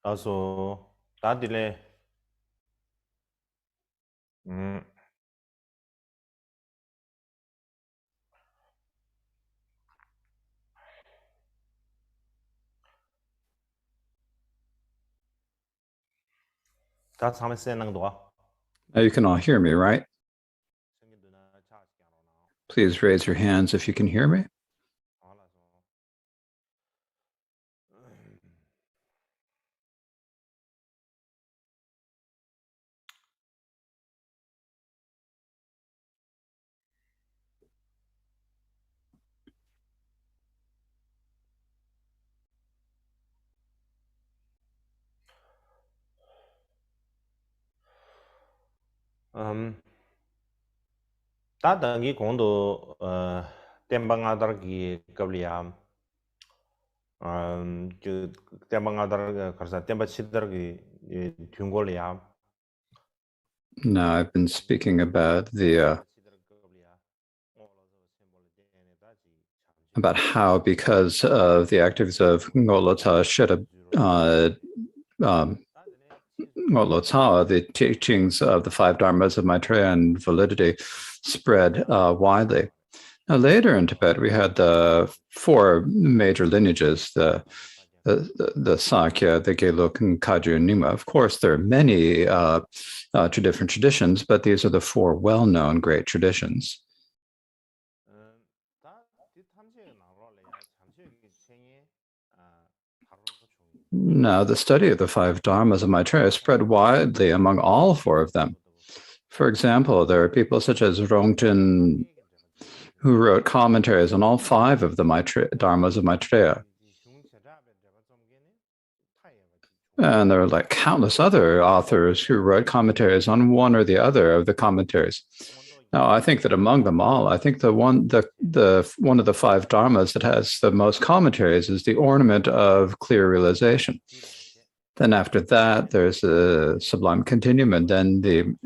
Also, dadile. That's how I say Now you can all hear me, right? Please raise your hands if you can hear me. 다당이 공도 땜방아다기 겁리야. 그 땜방아다가 가서 땜바치다기 튕골이야. Now I've been speaking about about how, because of the activities of Ngolota Ngolota, the teachings of the five dharmas of Maitreya and validity spread widely. Now, later in Tibet, we had the four major lineages, the Sakya, the Geluk, and Kagyu, and Nyingma. Of course, there are many different traditions, but these are the four well-known great traditions. Now, the study of the five dharmas of Maitreya spread widely among all four of them. For example, there are people such as Rongten, who wrote commentaries on all five of the dharmas of Maitreya. And there are like countless other authors who wrote commentaries on one or the other of the commentaries. Now, I think that among them all, I think the one of the five dharmas that has the most commentaries is the ornament of clear realization. Then after that, there's the Sublime Continuum, and then the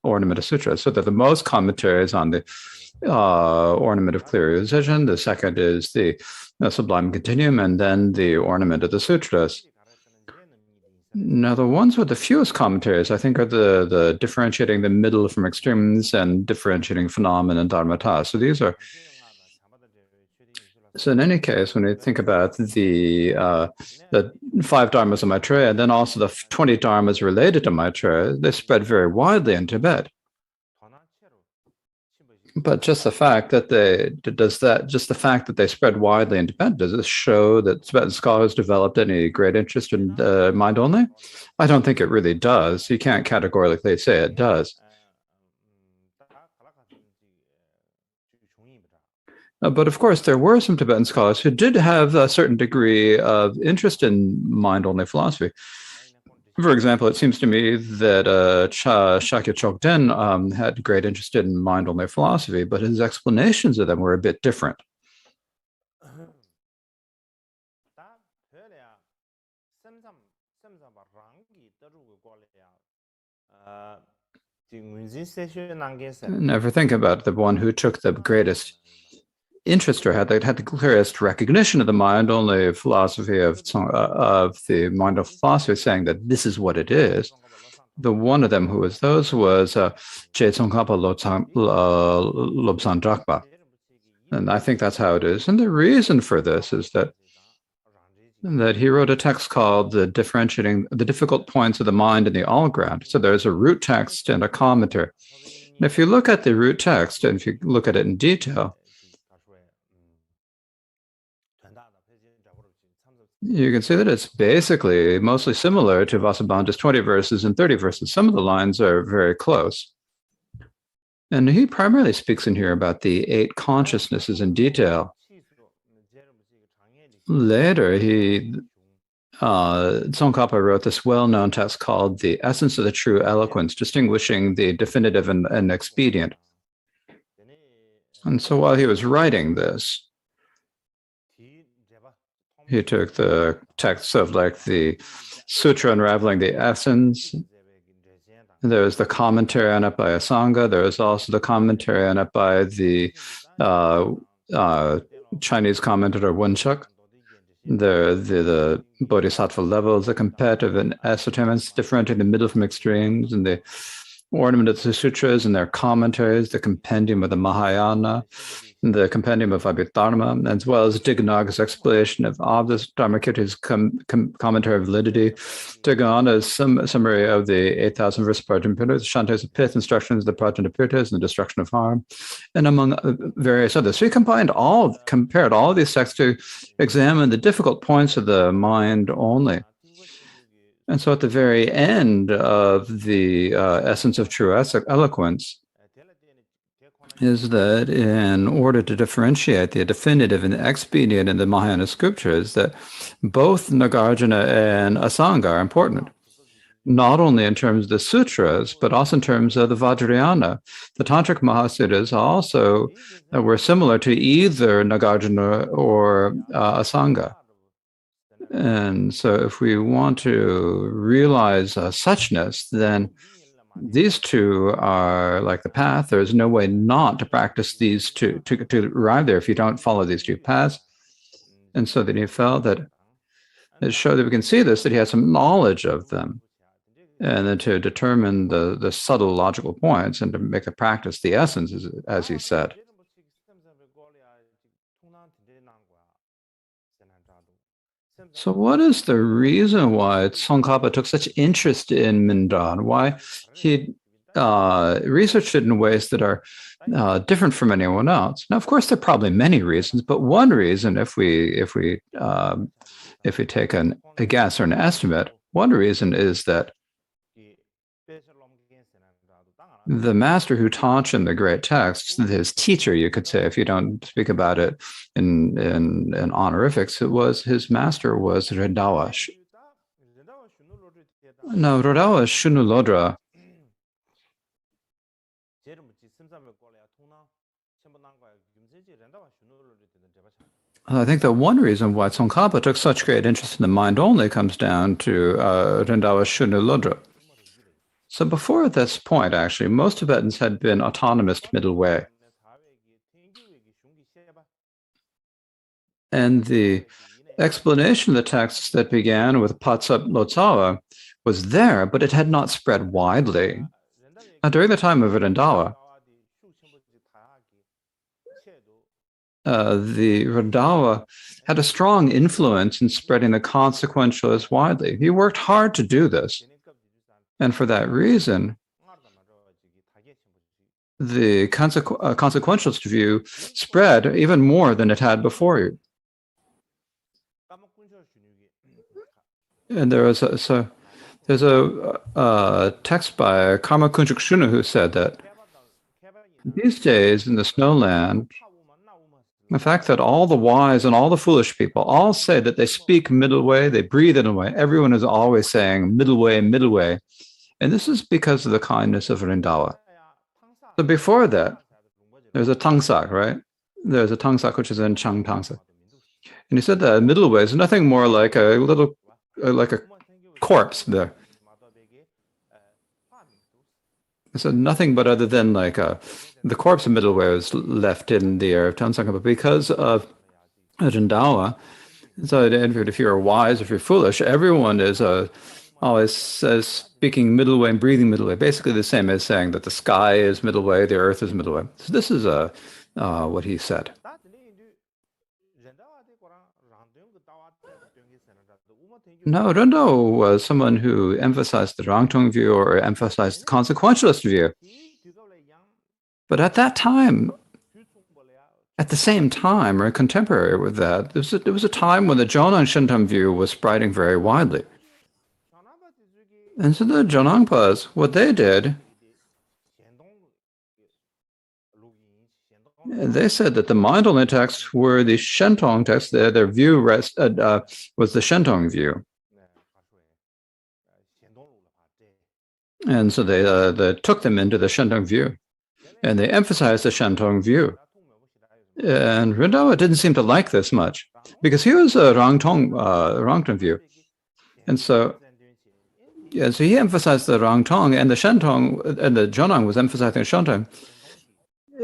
Ornament of Sutra. So that the most commentaries on the Ornament of Clear Realization. The second is the Sublime Continuum, and then the Ornament of the Sutras. Now, the ones with the fewest commentaries, I think, are the differentiating the middle from extremes and differentiating phenomena and dharmata. So these are. So in any case, when we think about the five dharmas of Maitreya, and then also the 20 dharmas related to Maitreya, they spread very widely in Tibet. But just the fact that they spread widely in Tibet, does this show that Tibetan scholars developed any great interest in mind only? I don't think it really does. You can't categorically say it does. But of course, there were some Tibetan scholars who did have a certain degree of interest in mind-only philosophy. For example, it seems to me that Shakya Chokden had great interest in mind-only philosophy, but his explanations of them were a bit different. Never think about the one who took the greatest interest or had the clearest recognition of the mind-only philosophy of the mind-only philosophy, saying that this is what it is. The one of them who was those was Je Tsongkhapa Lobsang Drakpa. And I think that's how it is. And the reason for this is that he wrote a text called the Differentiating the Difficult Points of the Mind in the All-Ground. So there's a root text and a commentary. And if you look at the root text, and if you look at it in detail, you can see that it's basically mostly similar to Vasubandu's 20 verses and 30 verses. Some of the lines are very close. And he primarily speaks in here about the 8 consciousnesses in detail. Later, Tsongkhapa wrote this well-known text called The Essence of the True Eloquence, distinguishing the definitive and expedient. And so while he was writing this, he took the texts of like the Sutra Unraveling the Essence. There was the commentary on it by Asanga. There was also the commentary on it by the uh, Chinese commentator Wunshuk. The bodhisattva levels, the comparative and esoterics, differentiating the middle from extremes, and the ornament of the sutras and their commentaries, the compendium of the Mahayana, the compendium of Abhidharma, as well as Digana's explanation of this Dharmakirti's commentary of validity, Digana's summary of the 8,000 verse Prajnapitas, Shanta's pith instructions, the Prajnapitas, and the destruction of harm, and among various others. So he compared all of these texts to examine the difficult points of the mind only. And so at the very end of the essence of true eloquence is that in order to differentiate the definitive and the expedient in the Mahayana scriptures, that both Nagarjuna and Asanga are important, not only in terms of the sutras, but also in terms of the Vajrayana. The Tantric Mahasutras also were similar to either Nagarjuna or Asanga. And so if we want to realize suchness, then these two are like the path. There's no way not to practice these two, to arrive there if you don't follow these two paths. And so then he felt that it showed that we can see this, that he has some knowledge of them. And then to determine the subtle logical points and to make the practice the essence, as he said. So what is the reason why Tsongkhapa took such interest in Mindan? Why he researched it in ways that are different from anyone else? Now, of course, there are probably many reasons, but one reason, if we take a guess or an estimate, one reason is that the master who taught in the great texts, his teacher, you could say, if you don't speak about it in honorifics, his master was Rendawa. No, Rendawa Shunulodra. I think that one reason why Tsongkhapa took such great interest in the mind only comes down to Rendawa Shunulodra. So before this point, actually, most Tibetans had been autonomous middle way. And the explanation of the texts that began with Patsap Lotsawa was there, but it had not spread widely. Now, during the time of Rendawa, the Rendawa had a strong influence in spreading the consequentialists widely. He worked hard to do this. And for that reason, the consequentialist view spread even more than it had before. And there's a text by Karma Kunchuk Shuna who said that these days in the snowland, the fact that all the wise and all the foolish people all say that they speak middle way, they breathe in a way, everyone is always saying middle way, middle way. And this is because of the kindness of Rendawa. So before that, there's a Tangsak, right? There's a Tangsak which is in Chang Tangsak. And he said that middle way is nothing more like a little, like a corpse there. He said nothing but other than like the corpse of middle way was left in the air of Tangsak. But because of Rendawa, so if you're wise, if you're foolish, everyone is always says speaking middle way and breathing middle way, basically the same as saying that the sky is middle way, the earth is middle way. So this is what he said. No, Rendawa was someone who emphasized the Rangtong view or emphasized the consequentialist view. But at that time, at the same time, or contemporary with that, there was a time when the Jonang Shintam view was spreading very widely. And so the Jonangpas, what they did, they said that the mind-only texts were the Shentong texts. Their view was the Shentong view. And so they took them into the Shentong view. And they emphasized the Shentong view. And Rindawa didn't seem to like this much because he was a Rangtong view. And so, yeah, so he emphasized the Rangtong, and the Shentong, and the Jonang was emphasizing Shentong.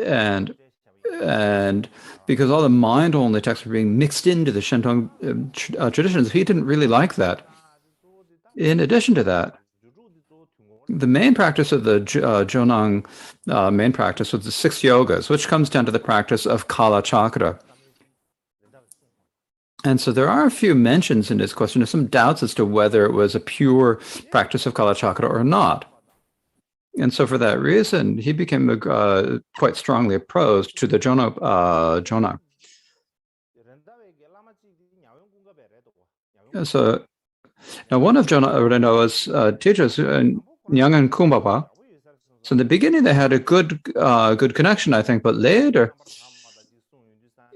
And because all the mind-only texts were being mixed into the Shentong traditions, he didn't really like that. In addition to that, the main practice of the Jonang main practice was the 6 yogas, which comes down to the practice of Kala Chakra. And so there are a few mentions in this question of some doubts as to whether it was a pure practice of Kala Chakra or not. And so for that reason, he became quite strongly opposed to the Jonang. So now one of Rindawa's teachers, Nyangan Kumbaba, so in the beginning they had a good connection, I think, but later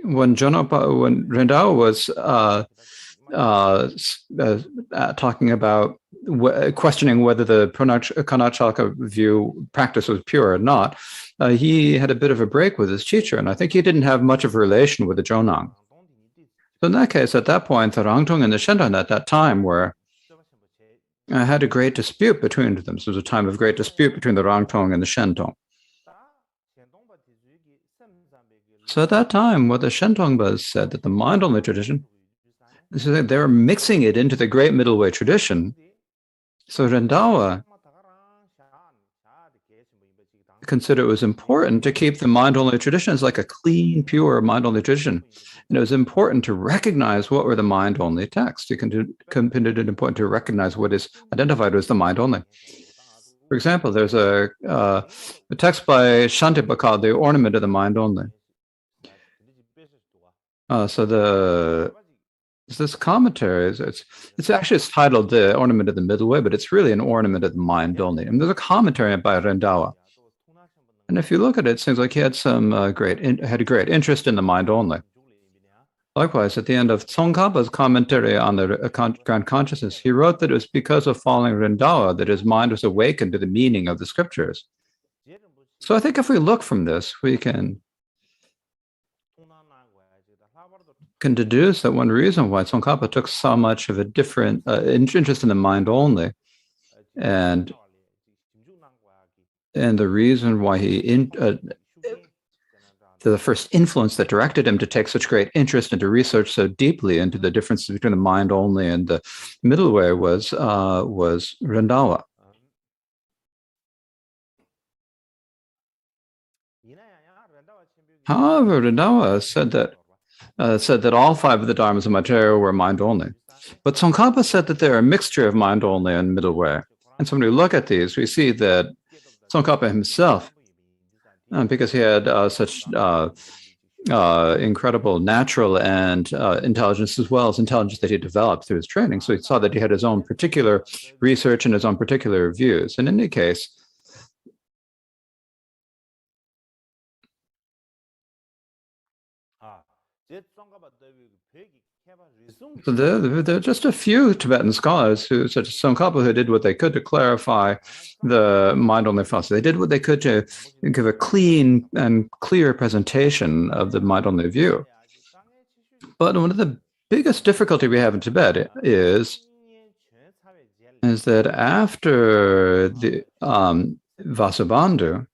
when Rindawa was talking about questioning whether the Kanachaka view practice was pure or not, he had a bit of a break with his teacher, and I think he didn't have much of a relation with the Jonang. So in that case, at that point, the Rangtong and the Shenton at that time had a great dispute between them. So it was a time of great dispute between the Rangtong and the Shentong. So at that time, what the Shentongpas said that the mind-only tradition, they were mixing it into the great middle way tradition. So Rendawa considered it was important to keep the mind-only tradition as like a clean, pure mind-only tradition. And it was important to recognize what were the mind-only texts. You considered it important to recognize what is identified as the mind-only. For example, there's a text by Shantipa called The Ornament of the Mind-Only. So this commentary it's actually titled The Ornament of the Middle Way, but it's really an ornament of the mind only. And there's a commentary by Rendawa. And if you look at it, it seems like he had a great interest in the mind only. Likewise, at the end of Tsongkhapa's commentary on the Grand Consciousness, he wrote that it was because of following Rendawa that his mind was awakened to the meaning of the scriptures. So I think if we look from this, we can deduce that one reason why Tsongkhapa took so much of a different interest in the mind only, and the reason why the first influence that directed him to take such great interest and to research so deeply into the differences between the mind only and the middle way was Rendawa. However, Rendawa said that all 5 of the dharmas of material were mind only. But Tsongkhapa said that they're a mixture of mind only and middle way. And so when we look at these, we see that Tsongkhapa himself, because he had such incredible natural and intelligence, as well as intelligence that he developed through his training. So he saw that he had his own particular research and his own particular views. In any case, so there are just a few Tibetan scholars such as Tsongkhapa, who did what they could to clarify the mind-only philosophy. They did what they could to give a clean and clear presentation of the mind-only view. But one of the biggest difficulty we have in Tibet is that after the Vasubandu,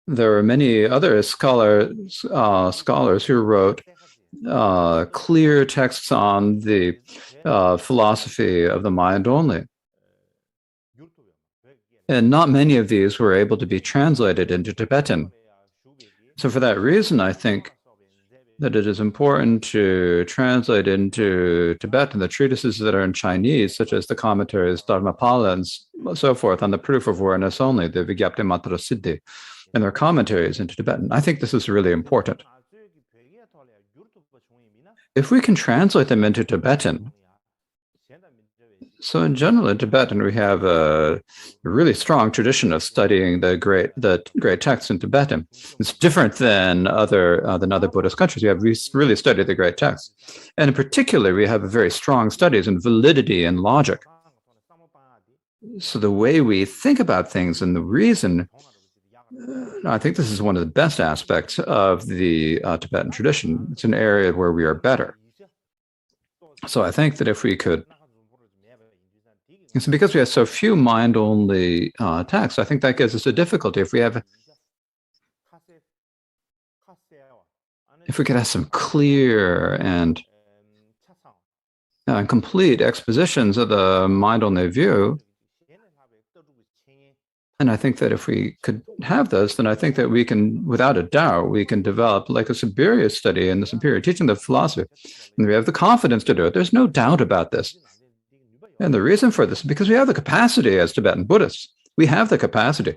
there were many other scholars who wrote clear texts on the philosophy of the mind only. And not many of these were able to be translated into Tibetan. So for that reason, I think that it is important to translate into Tibetan the treatises that are in Chinese, such as the commentaries, Dharmapala, and so forth, on the proof of awareness only, the Vigyapti Matra Siddhi, and their commentaries into Tibetan. I think this is really important. If we can translate them into Tibetan, so in general in Tibetan we have a really strong tradition of studying the great texts in Tibetan. It's different than other Buddhist countries. We really study the great texts, and in particular we have very strong studies in validity and logic. So the way we think about things and the reason I think this is one of the best aspects of the Tibetan tradition. It's an area where we are better. So I think that if we could, so because we have so few mind-only texts, I think that gives us a difficulty. If we could have some clear and complete expositions of the mind-only view, and I think that if we could have those, then I think that we can, without a doubt, we can develop like a superior study and the superior teaching of philosophy. And we have the confidence to do it. There's no doubt about this. And the reason for this is because we have the capacity as Tibetan Buddhists. We have the capacity.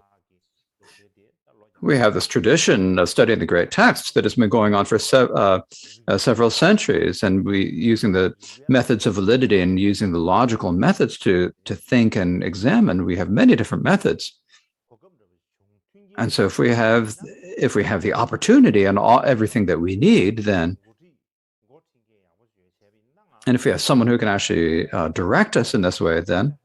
We have this tradition of studying the great texts that has been going on for several centuries, and we using the methods of validity and using the logical methods to think and examine. We have many different methods, and so if we have the opportunity and everything that we need, then, and if we have someone who can actually direct us in this way, then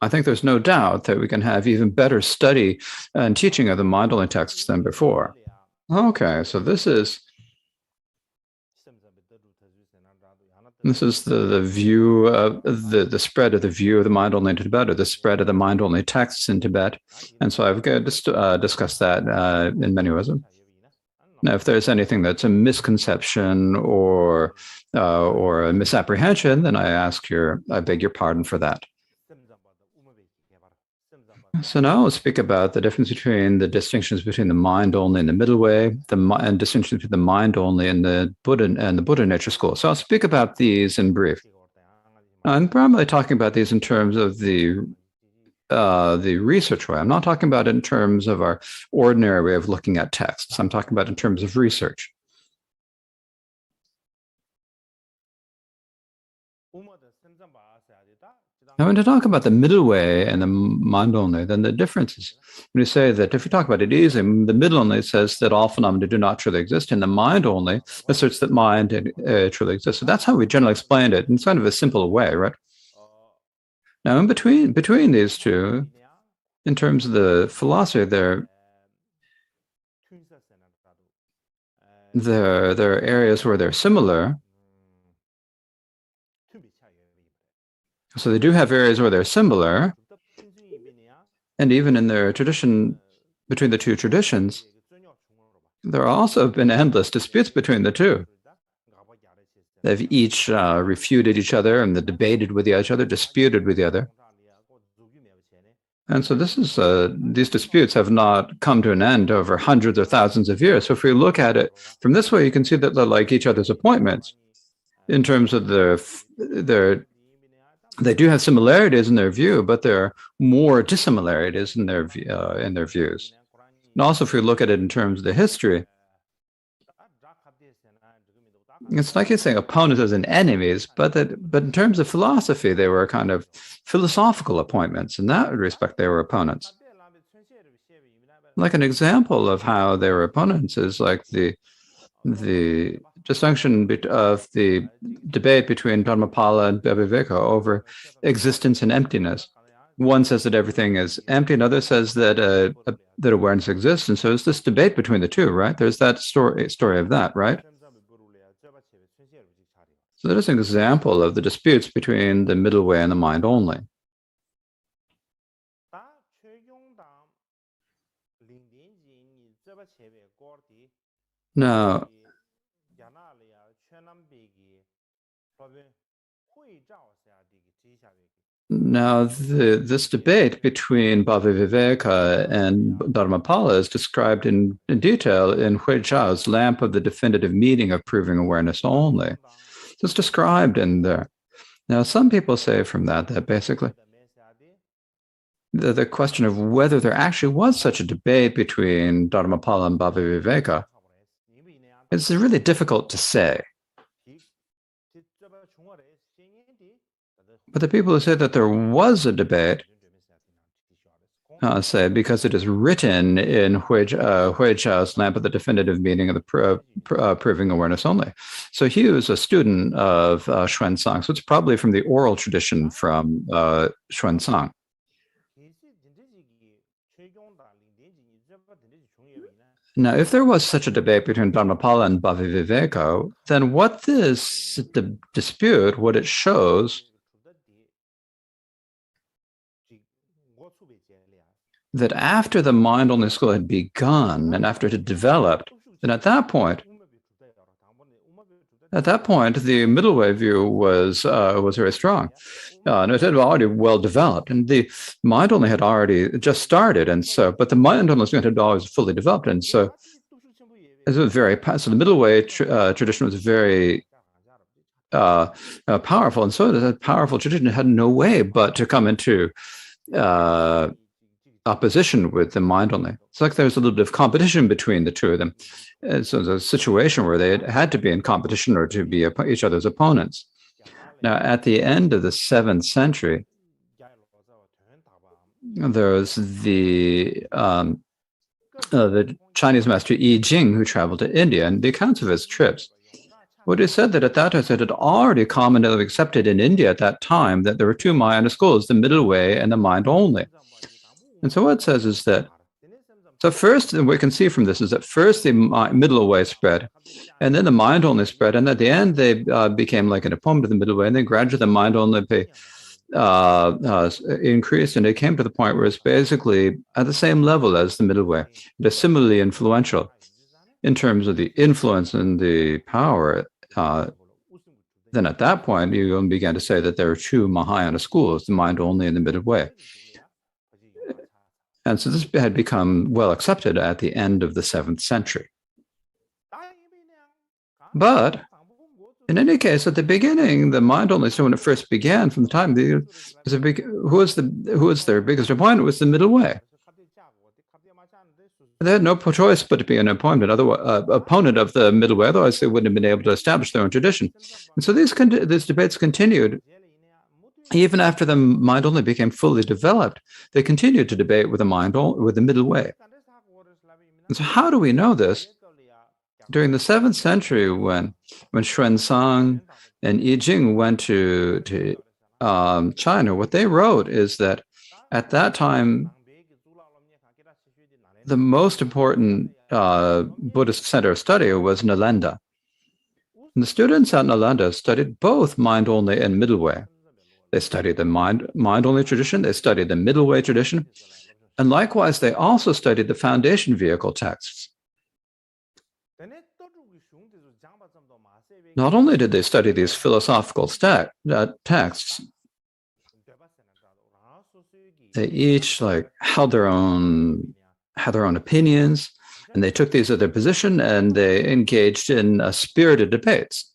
I think there's no doubt that we can have even better study and teaching of the mind-only texts than before. Okay, so this is the view of the spread of the view of the mind-only in Tibet, or the spread of the mind-only texts in Tibet. And so I've discussed that in many ways. Now, if there's anything that's a misconception or a misapprehension, then I beg your pardon for that. So now I'll speak about the difference between the distinctions between the mind only and the middle way, and distinctions between the mind only and the Buddha nature school. So I'll speak about these in brief. I'm primarily talking about these in terms of the research way. I'm not talking about it in terms of our ordinary way of looking at texts. I'm talking about it in terms of research. Now, when to talk about the middle way and the mind only, then the difference is when you say that if you talk about it easily, the middle only says that all phenomena do not truly exist, and the mind only asserts that mind truly exists. So that's how we generally explain it in kind of a simple way, right? Now, in between these two, in terms of the philosophy, there are areas where they're similar. So they do have areas where they're similar, and even in their tradition, between the two traditions, there have also been endless disputes between the two. They've each refuted each other, and they debated with each other, disputed with the other. And so these disputes have not come to an end over hundreds or thousands of years. So if we look at it from this way, you can see that they're like each other's appointments in terms of they do have similarities in their view, but there are more dissimilarities in their views. And also, if we look at it in terms of the history, it's like you're saying opponents as in enemies, but in terms of philosophy, they were kind of philosophical appointments. In that respect, they were opponents. Like an example of how they were opponents is like the distinction of the debate between Dharmapala and Viveka over existence and emptiness. One says that everything is empty, another says that that awareness exists, and so it's this debate between the two, right? There's that story of that, right? So that is an example of the disputes between the middle way and the mind only. Now, this debate between Bhaviviveka and Dharmapala is described in detail in Hui Zhao's Lamp of the Definitive Meaning of Proving Awareness Only. So it's described in there. Now, some people say from that basically the question of whether there actually was such a debate between Dharmapala and Bhaviviveka is really difficult to say. But the people who say that there was a debate say because it is written in Hui Zhao's Lamp of the Definitive Meaning of the Proving Awareness Only. So he was a student of Xuanzang, so it's probably from the oral tradition from Xuanzang. Now, if there was such a debate between Dharmapala and Bhaviviveka, then what this dispute, what it shows, that after the mind-only school had begun and after it had developed, then at that point, the middle way view was very strong. And it had already well developed, and the mind only had already just started, and so, but the mind only had always fully developed, and so it was very. So the middle way tradition was very powerful, and so that powerful tradition had no way but to come into opposition with the mind only. It's like there's a little bit of competition between the two of them. And so there's a situation where they had to be in competition or to be each other's opponents. Now, at the end of the 7th century, there was the Chinese master Yi Jing, who traveled to India, and the accounts of his trips. What he said that at that time, it had already commonly accepted in India at that time that there were two Mahayana schools, the middle way and the mind only. And so what it says is that, so first, and we can see from this, is that first the middle way spread, and then the mind only spread, and at the end they became like an opponent of the middle way, and then gradually the mind only increased, and it came to the point where it's basically at the same level as the middle way. It is similarly influential in terms of the influence and the power. Then at that point, you began to say that there are two Mahayana schools, the mind only and the middle way. And so this had become well accepted at the end of the 7th century. But in any case, at the beginning, the mind only, so when it first began, from the time, who was their biggest opponent was the middle way. They had no choice but to be an opponent of the middle way, otherwise they wouldn't have been able to establish their own tradition. And so these debates continued. Even after the mind only became fully developed, they continued to debate with the middle way. And so how do we know this? During the 7th century, when Xuanzang and Yi Jing went to China, what they wrote is that at that time, the most important Buddhist center of study was Nalanda. And the students at Nalanda studied both mind only and middle way. They studied the mind-only tradition, they studied the middle way tradition, and likewise, they also studied the foundation vehicle texts. Not only did they study these philosophical texts, they each had their own opinions, and they took these as their position, and they engaged in spirited debates.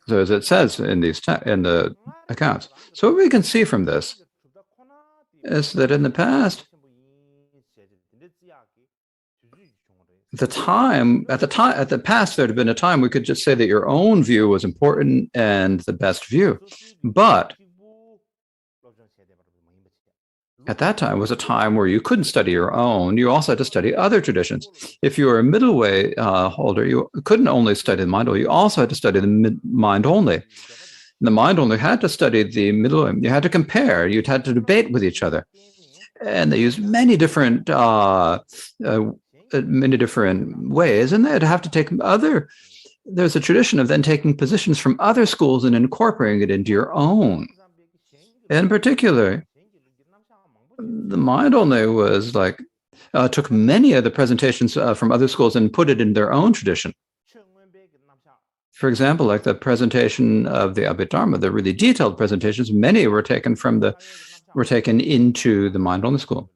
So as it says in the accounts. So what we can see from this is that in the past, there had been a time we could just say that your own view was important and the best view. But at that time was a time where you couldn't study your own. You also had to study other traditions. If you were a middle way holder, you couldn't only study the mind only. You also had to study the mind only. The mind only had to study the middle way. You had to compare. You'd had to debate with each other. And they used many different ways. And they'd have to take there's a tradition of then taking positions from other schools and incorporating it into your own. In particular, the mind only was took many of the presentations from other schools and put it in their own tradition. For example, like the presentation of the Abhidharma, the really detailed presentations, many were taken into the mind only school.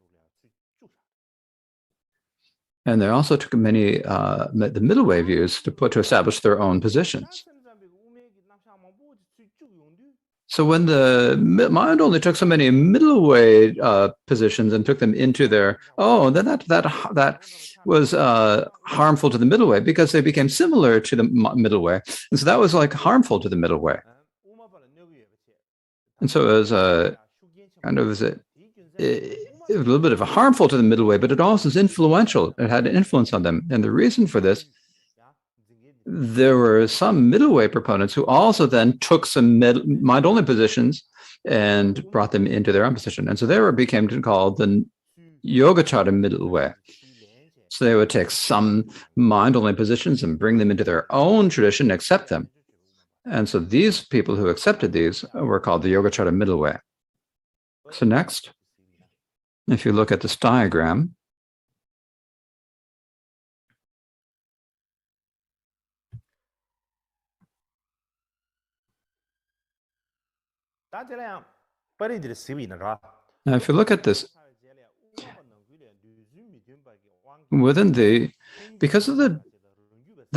And they also took many the middle way views to establish their own positions. So when the mind only took so many middle way positions and took them into their own, then that was harmful to the middle way because they became similar to the middle way, and so that was harmful to the middle way. And so it was a little bit of a harmful to the middle way, but it also is influential. It had an influence on them, and the reason for this. There were some middle way proponents who also then took some mind-only positions and brought them into their own position. And so they became called the Yogacara middle way. So they would take some mind-only positions and bring them into their own tradition, accept them. And so these people who accepted these were called the Yogacara middle way. So next, if you look at this diagram, now if you look at this, because of the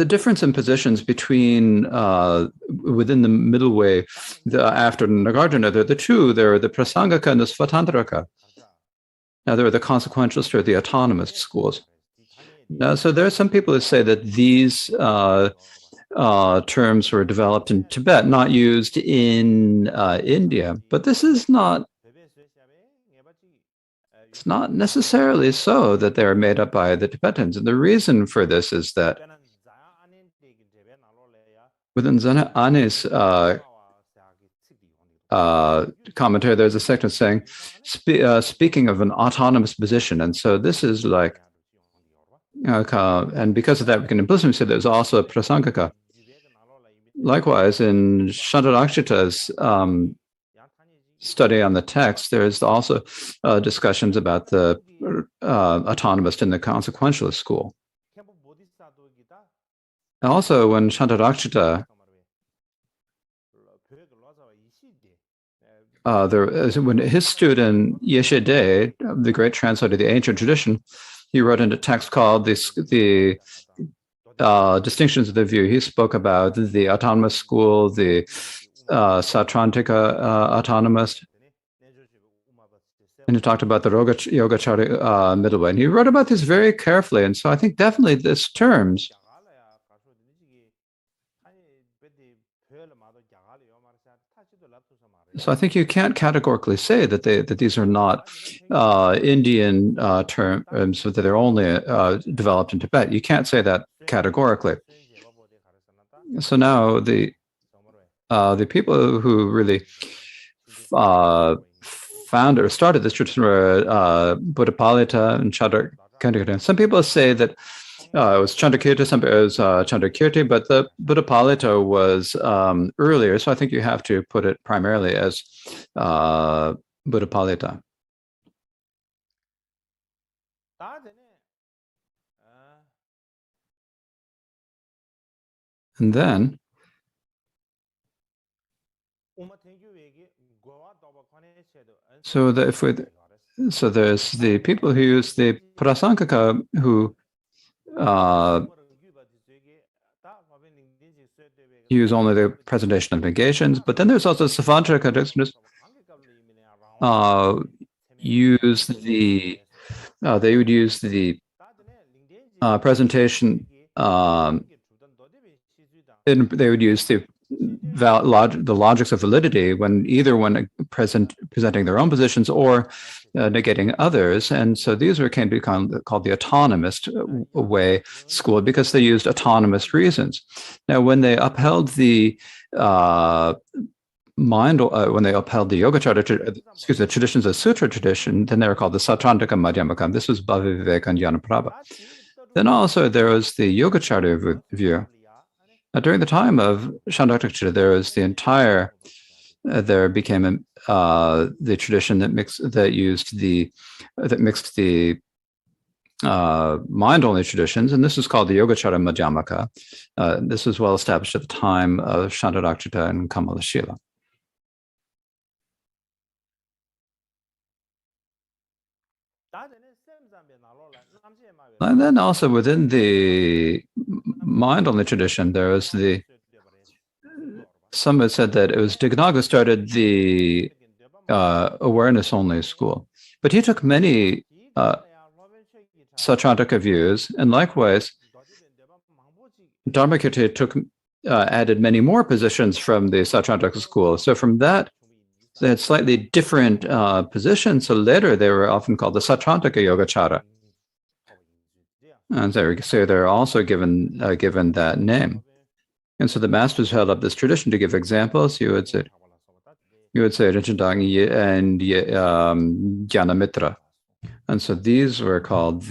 difference in positions between within the middle way after Nagarjuna, there are the Prasangaka and the Svatantraka. Now there are the consequentialist or the autonomist schools. Now, so there are some people who say that these terms were developed in Tibet, not used in India, but this is not. It's not necessarily so that they are made up by the Tibetans. And the reason for this is that within Zana Ane's commentary, there's a section saying, speaking of an autonomous position. And so this is like, and because of that, we can implicitly say there's also a prasangaka. Likewise, in Shantarakshita's study on the text, there's also discussions about the autonomist and the consequentialist school. And also, when Shantarakshita, when his student Yeshe De, the great translator of the ancient tradition, he wrote in a text called the Distinctions of the View. He spoke about the autonomous school, the Sautrantika autonomist, and he talked about the Yogacara middle way. And he wrote about this very carefully. And so I think definitely this terms so I think you can't categorically say that these are not Indian terms, so that they're only developed in Tibet. You can't say that categorically. So now the people who really founded or started this tradition were Buddhapalita and Chandrakirti. Some people say that it was Chandrakirti, some it was Chandrakirti, but the Buddhapalita was earlier, so I think you have to put it primarily as Buddhapalita. And then so there's the people who use the Prasangaka who use only the presentation of negations, but then there's also Savantraka traditions use the they would use the presentation and they would use the logics of validity when presenting their own positions or negating others. And so these came to be called the autonomist way school because they used autonomous reasons. Now, when they upheld the when they upheld the Yogacara, the traditions of Sutra tradition, then they were called the Sautrantika Madhyamaka. This was Bhava Viveka and Jnanaprabha. Then also there was the Yogacara view. During the time of Shantarakshita, there was the entire. There became the tradition that mixed the mind-only traditions, and this is called the Yogacara Madhyamaka. This was well established at the time of Shantarakshita and Kamalashila. And then also within the mind-only tradition, there was some had said that it was Dignaga who started the awareness-only school. But he took many Sautrantika views, and likewise, Dharmakirti added many more positions from the Sautrantika school. So from that, they had slightly different positions. So later, they were often called the Sautrantika Yogacara. And so they're also given that name. And so the masters held up this tradition to give examples. He would say, you would say Rinchindang and Gyanamitra. And so these were called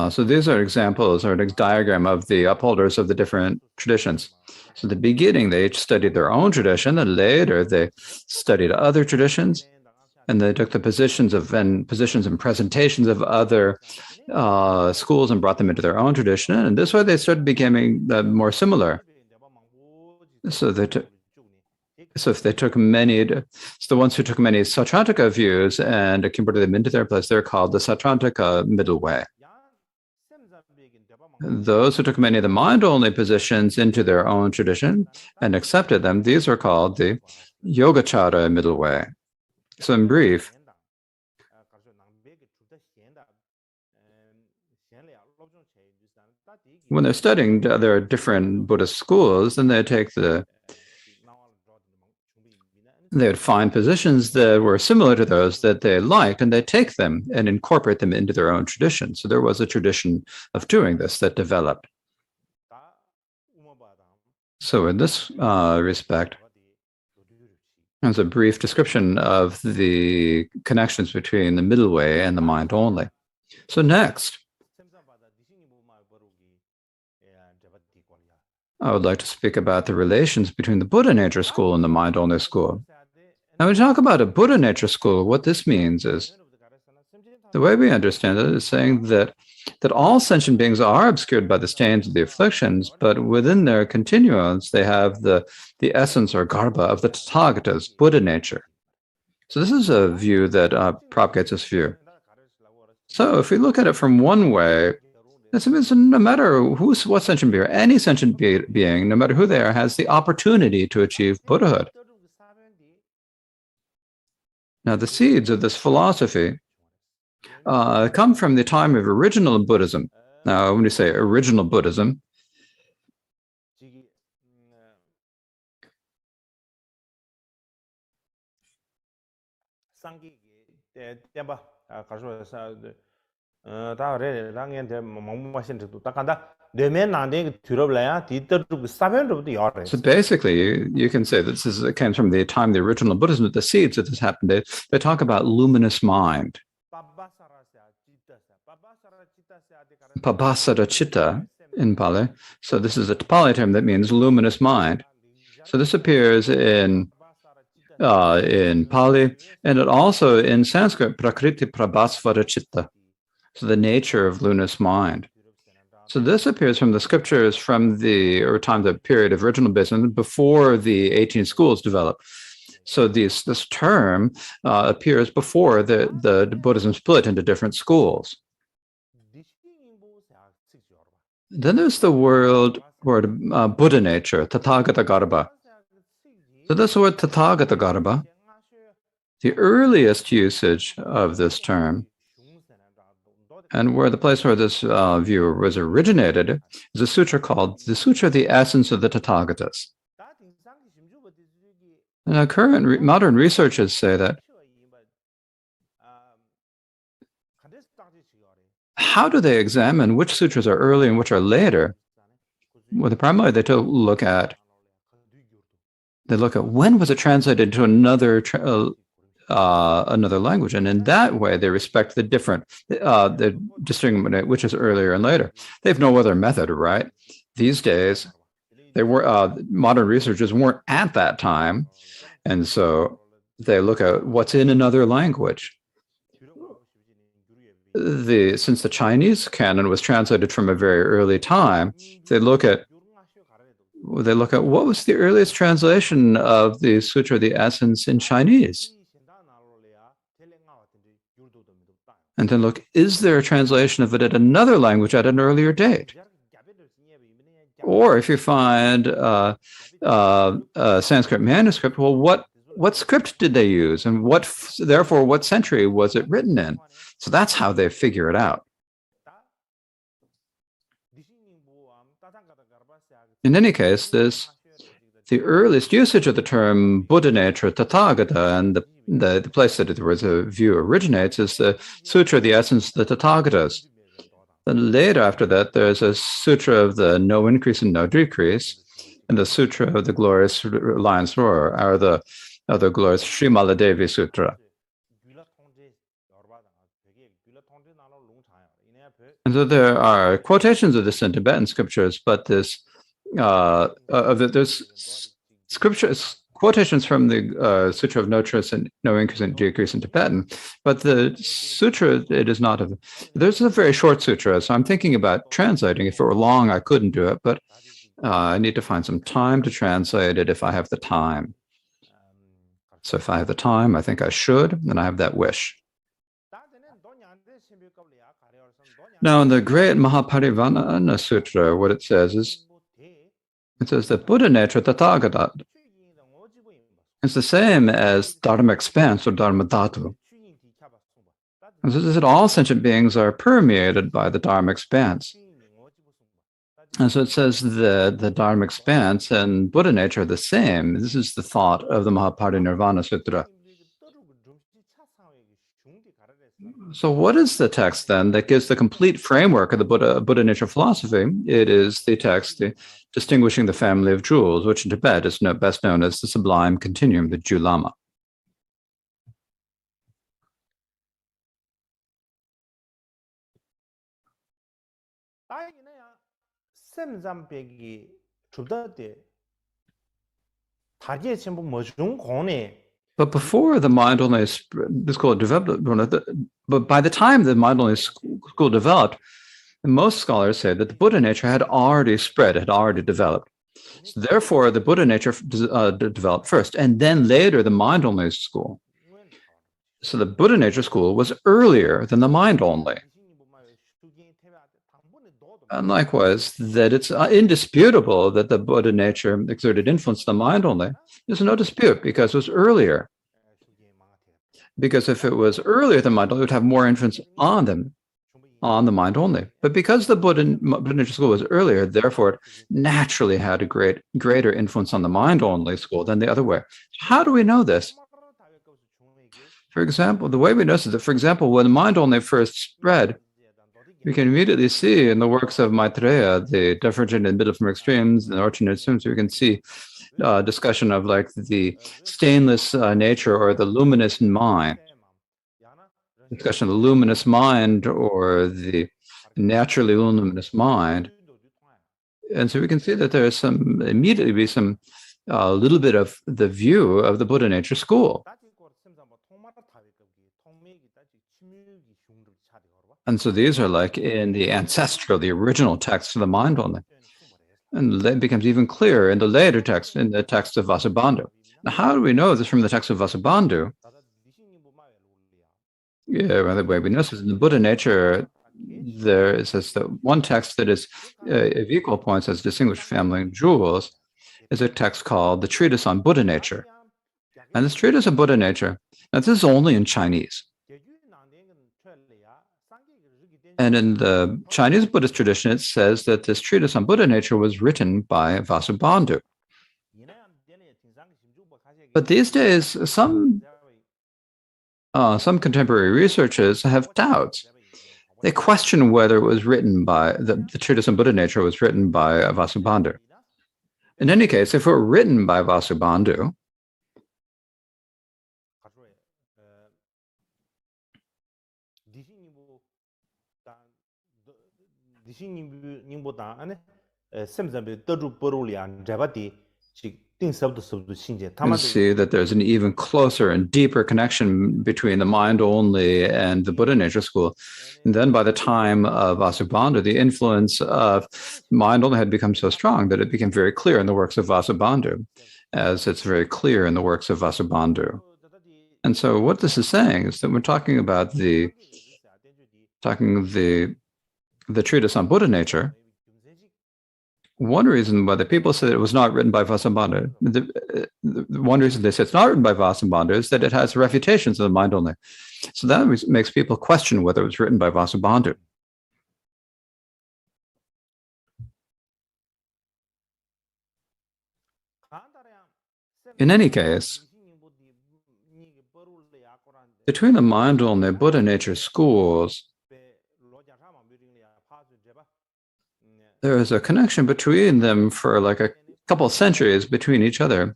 so these are examples or a diagram of the upholders of the different traditions. So at the beginning, they each studied their own tradition, and later they studied other traditions, and they took the positions and presentations of other schools and brought them into their own tradition. And this way, they started becoming more similar. So if they took the ones who took many Sautrantika views and converted them into their place, they're called the Sautrantika middle way. Those who took many of the mind-only positions into their own tradition and accepted them, these are called the Yogacara middle way. So in brief, when they're studying, there are different Buddhist schools, and they would find positions that were similar to those that they liked, and they take them and incorporate them into their own tradition. So there was a tradition of doing this that developed. So in this respect, there's a brief description of the connections between the middle way and the mind only. So next, I would like to speak about the relations between the Buddha nature school and the mind only school. Now, when we talk about a Buddha nature school, what this means is, the way we understand it is saying that all sentient beings are obscured by the stains of the afflictions, but within their continuance, they have the essence or garbha of the Tathagata's Buddha nature. So this is a view that propagates this view. So if we look at it from one way, it means no matter what sentient being, any sentient being, no matter who they are, has the opportunity to achieve Buddhahood. Now, the seeds of this philosophy come from the time of original Buddhism. Now, when we say original Buddhism, so basically, you can say that it came from the time of the original Buddhism, the seeds that this happened. They talk about luminous mind. Pabhasara chitta in Pali. So this is a Pali term that means luminous mind. So this appears in Pali, and it also in Sanskrit, prakriti prabhasvara chitta. So the nature of luminous mind. So this appears from the scriptures from the period of original Buddhism before the 18 schools developed. So this term appears before the Buddhism split into different schools. Then there's the word Buddha nature, Tathagata Garbha. So this word Tathagata Garbha, the earliest usage of this term, and where the place where this view was originated is a sutra called the Sutra of the Essence of the Tathagatas. Now, current modern researchers say that how do they examine which sutras are early and which are later? Well, primarily they look at when was it translated to another language, and in that way they respect the distinguishing which is earlier and later. They have no other method, right? These days, modern researchers weren't at that time, and so they look at what's in another language. Since the Chinese canon was translated from a very early time, they look at what was the earliest translation of the Sutra of the Essence in Chinese. And then look, is there a translation of it in another language at an earlier date? Or if you find a Sanskrit manuscript, well, what script did they use? And what century was it written in? So that's how they figure it out. In any case, the earliest usage of the term Buddha nature, Tathagata, and the place that the view originates is the Sutra of the Essence of the Tathagatas. Then later after that, there's a Sutra of the No Increase and No Decrease. And the Sutra of the Glorious Lion's Roar, or the other glorious Srimaladevi Sutra. And so there are quotations of this in Tibetan scriptures, but there's scriptures quotations from the Sutra of No Truce and No Increase and Decrease in Tibetan, but the sutra, it is not of. There's a very short sutra, so I'm thinking about translating. If it were long, I couldn't do it, but I need to find some time to translate it if I have the time. So if I have the time, I think I should, and I have that wish. Now, in the great Mahaparivana Sutra, what it says is, it says that Buddha nature, Tathagata, is the same as Dharma expanse or Dharma dhatu. And so it says that all sentient beings are permeated by the Dharma expanse. And so it says that the Dharma expanse and Buddha nature are the same. This is the thought of the Mahaparinirvana Sutra. So what is the text then that gives the complete framework of the Buddha nature philosophy? It is the text distinguishing the family of jewels, which in Tibet is best known as the sublime continuum, the Julama. But before the mind-only school developed, but by the time the mind-only school developed, most scholars say that the Buddha nature had already spread, had already developed. So therefore, the Buddha nature developed first, and then later the mind-only school. So the Buddha nature school was earlier than the mind-only. And likewise, that it's indisputable that the Buddha nature exerted influence on the mind only. There's no dispute because it was earlier. Because if it was earlier than mind only, it would have more influence on them, on the mind only. But because the Buddha nature school was earlier, therefore it naturally had a greater influence on the mind only school than the other way. How do we know this? For example, the way we know this is that, for example, when the mind only first spread, we can immediately see in the works of Maitreya, the divergent and middle from extremes, and the alternate extremes, we can see discussion of like the stainless nature or the luminous mind. Discussion of the luminous mind or the naturally luminous mind. And so we can see that there is immediately be some little bit of the view of the Buddha nature school. And so these are like in the ancestral, the original text of the mind only. And it becomes even clearer in the later text, in the text of Vasubandu. Now, how do we know this from the text of Vasubandu? Yeah, by the way, we know this in the Buddha nature, there says that one text that is of equal points as distinguished family jewels is a text called the Treatise on Buddha Nature. And this Treatise on Buddha Nature, now this is only in Chinese. And in the Chinese Buddhist tradition, it says that this treatise on Buddha nature was written by Vasubandhu. But these days, some contemporary researchers have doubts. They question whether it was written by, the treatise on Buddha nature was written by Vasubandhu. In any case, if it were written by Vasubandhu, and see that there's an even closer and deeper connection between the mind only and the Buddha nature school. And then by the time of Vasubandhu, the influence of mind only had become so strong that it became very clear in the works of Vasubandhu, as it's very clear in the works of Vasubandhu. And so what this is saying is that we're talking about the treatise on Buddha nature. One reason why the people say that it was not written by Vasubandhu, one reason they say it's not written by Vasubandhu is that it has refutations of the mind only. So that makes people question whether it was written by Vasubandhu. In any case, between the mind only Buddha nature schools, there is a connection between them for like couple of centuries between each other.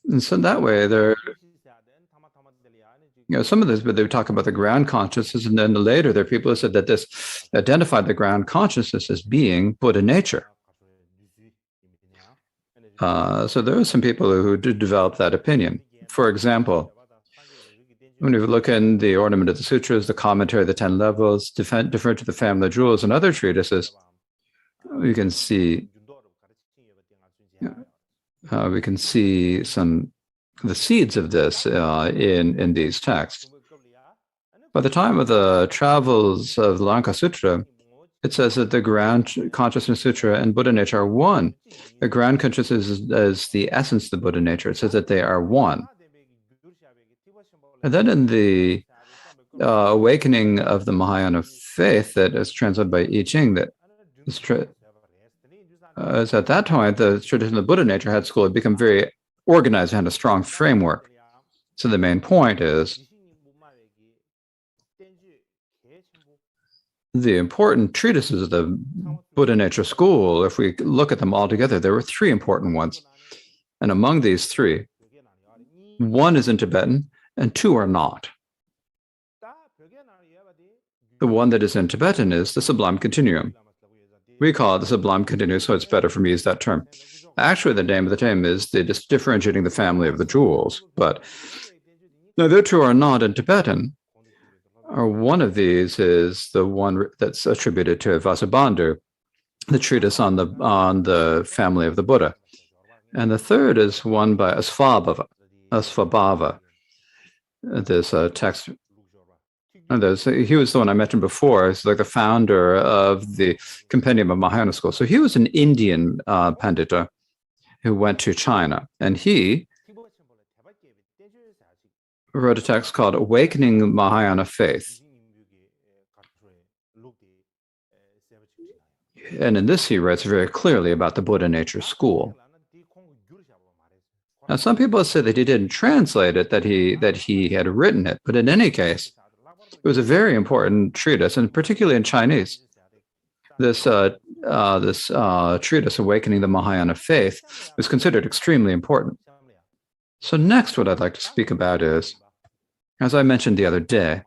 And so that way, some of this, but they talk about the ground consciousness, and then later there are people who said that this identified the ground consciousness as being Buddha nature. So there are some people who did develop that opinion. For example, when you look in the Ornament of the Sutras, the commentary, the 10 levels, different to the Family Jewels and other treatises, we can see the seeds of this in these texts. By the time of the travels of the Lanka Sutra, it says that the ground consciousness sutra and Buddha nature are one. The ground consciousness is the essence of the Buddha nature. It says that they are one. And then in the awakening of the Mahayana faith that is translated by I Ching, that is at that time, the tradition of the Buddha nature had school had become very organized and had a strong framework. So the main point is the important treatises of the Buddha nature school, if we look at them all together, there were three important ones. And among these three, one is in Tibetan and two are not. The one that is in Tibetan is the Sublime Continuum. We call it the Sublime Continuum, so it's better for me to use that term. Actually, the name of the term is just differentiating the family of the jewels, but the other two are not in Tibetan. Or one of these is the one that's attributed to Vasubandu, the treatise on the family of the Buddha. And the third is one by Asvabhava. This text, he was the one I mentioned before. He's like the founder of the Compendium of Mahayana School. So he was an Indian Pandita who went to China, and he wrote a text called Awakening Mahayana Faith. And in this, he writes very clearly about the Buddha nature school. Now, some people say that he didn't translate it, that he had written it, but in any case, it was a very important treatise, and particularly in Chinese. This treatise, Awakening the Mahayana Faith, is considered extremely important. So next, what I'd like to speak about is, as I mentioned the other day,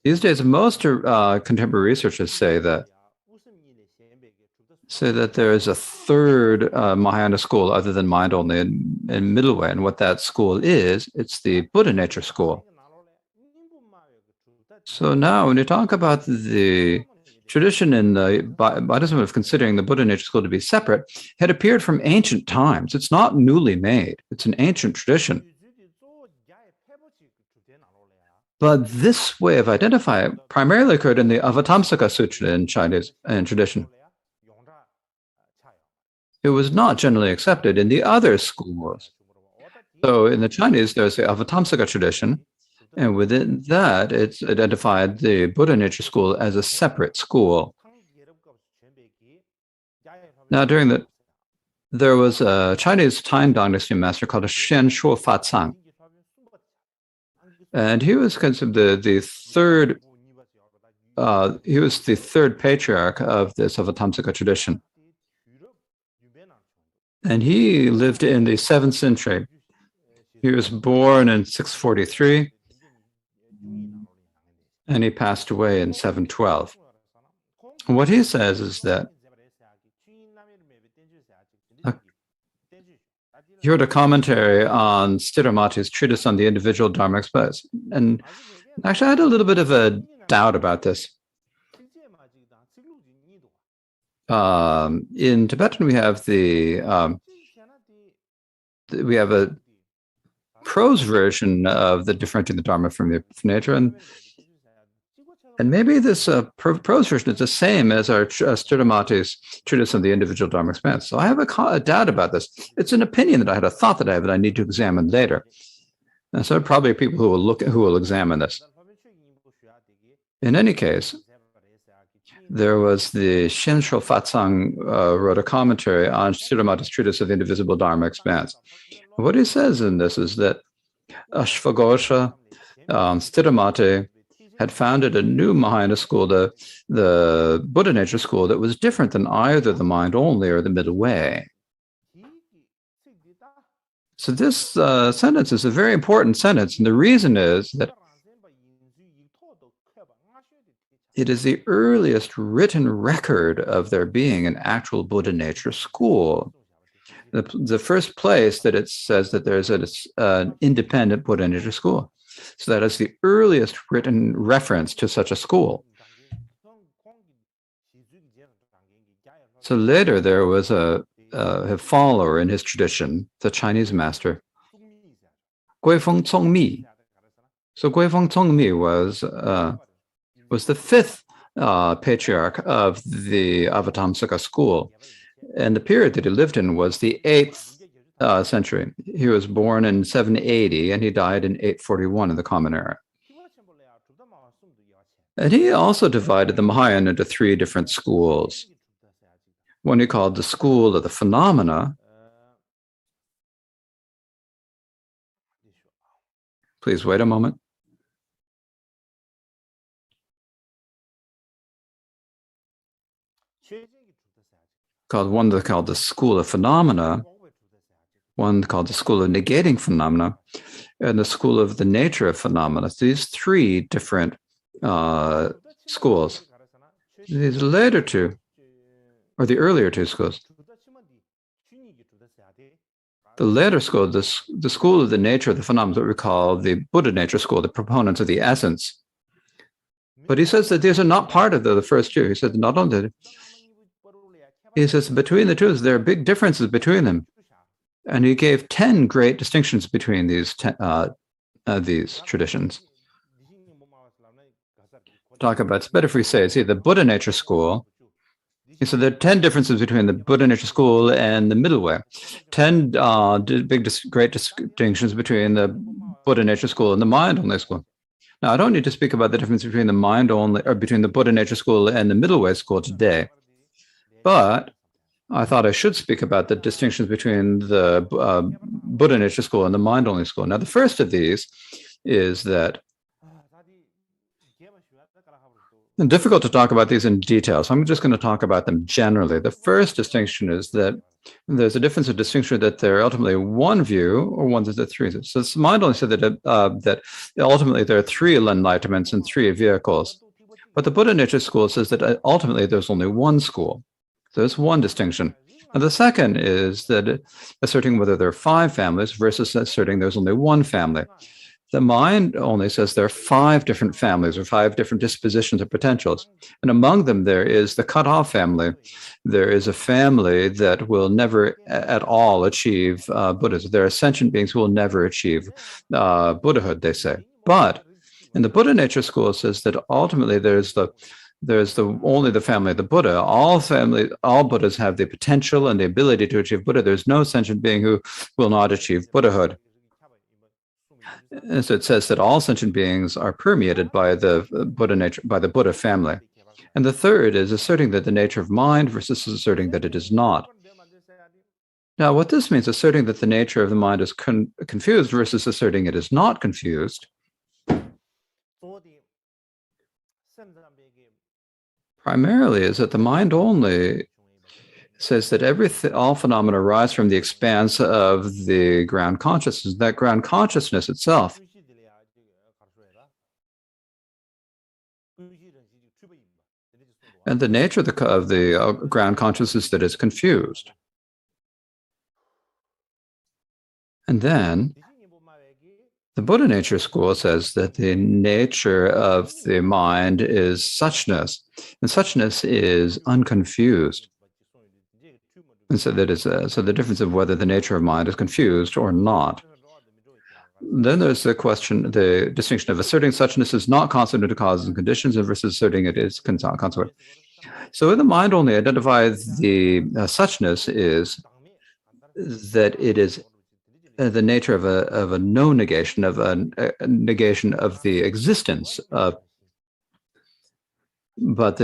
these days most contemporary researchers say that there is a third Mahayana school other than mind only and middle way, and what that school is, it's the Buddha nature school. So now, when you talk about the tradition in the Buddhism of considering the Buddha nature school to be separate, had appeared from ancient times. It's not newly made. It's an ancient tradition. But this way of identifying it primarily occurred in the Avatamsaka Sutra in Chinese tradition. It was not generally accepted in the other schools. So in the Chinese, there's the Avatamsaka tradition, and within that, it's identified the Buddha nature school as a separate school. Now, there was a Chinese Tang dynasty master called Shen Shuo Fa Cang. And he was considered the third patriarch of this Avatamsaka tradition. And he lived in the 7th century. He was born in 643, and he passed away in 712. What he says is that he wrote a commentary on Sthiramati's treatise on the individual Dharma express. And actually, I had a little bit of a doubt about this. In Tibetan, we have a prose version of the differentiating the Dharma from the nature, and maybe this prose version is the same as our Sthiramati's treatise on the individual Dharma expanse. So I have a doubt about this. It's an opinion that I had, a thought that I have that I need to examine later. And so probably people who will examine this. In any case, there was the Shen Shuo Fa Cang wrote a commentary on Sthiramati's treatise of the indivisible Dharma expanse. What he says in this is that Ashvaghosha, Sthiramati, had founded a new Mahayana school, the Buddha nature school, that was different than either the mind only or the middle way. So this sentence is a very important sentence, and the reason is that it is the earliest written record of there being an actual Buddha nature school. The first place that it says that there's an independent Buddha nature school. So that is the earliest written reference to such a school. So later there was a follower in his tradition, the Chinese master, Guifeng Congmi. So Guifeng Congmi was the fifth patriarch of the Avatamsaka school. And the period that he lived in was the 8th century. He was born in 780 and he died in 841 in the Common Era. And he also divided the Mahayana into 3 different schools. One he called the school of the phenomena. Please wait a moment. One called the school of phenomena, one called the school of negating phenomena, and the school of the nature of phenomena. So these 3 different schools. These later 2, or the earlier 2 schools. The later school, the school of the nature of the phenomena, what we call the Buddha nature school, the proponents of the essence. But he says that these are not part of the first 2. He says not only. He says between the 2, there are big differences between them. And he gave 10 great distinctions between these traditions. Talk about, it's better if we say, see, the Buddha nature school. So there are 10 differences between the Buddha nature school and the middle way. 10 great distinctions between the Buddha nature school and the mind only school. Now, I don't need to speak about the difference between the mind only, or between the Buddha nature school and the middle way school today. But I thought I should speak about the distinctions between the Buddha nature school and the mind only school. Now, the first of these is that it's difficult to talk about these in detail, so I'm just going to talk about them generally. The first distinction is that there's a difference of distinction that there are ultimately one view or one of the 3. So it's mind only said that ultimately there are 3 enlightenments and 3 vehicles. But the Buddha nature school says that ultimately there's only one school. So there's one distinction. And the second is that asserting whether there are 5 families versus asserting there's only one family. The mind only says there are 5 different families or 5 different dispositions or potentials. And among them, there is the cut-off family. There is a family that will never at all achieve Buddhism. There are sentient beings who will never achieve Buddhahood, they say. But in the Buddha nature school, it says that ultimately there's only the family of the Buddha. All Buddhas have the potential and the ability to achieve Buddha. There's no sentient being who will not achieve Buddhahood. And so it says that all sentient beings are permeated by the Buddha nature, by the Buddha family. And the third is asserting that the nature of mind versus asserting that it is not. Now, what this means, asserting that the nature of the mind is confused versus asserting it is not confused, primarily is that the mind only says that all phenomena arise from the expanse of the ground consciousness. That ground consciousness itself and the nature of the ground consciousness that is confused. And then the Buddha nature school says that the nature of the mind is suchness, and suchness is unconfused. And so that is so the difference of whether the nature of mind is confused or not. Then there's the distinction of asserting suchness is not consequent to causes and conditions versus asserting it is consequent. So in the mind only identifies the suchness is that it is the nature of a no negation, of a negation of the existence of, but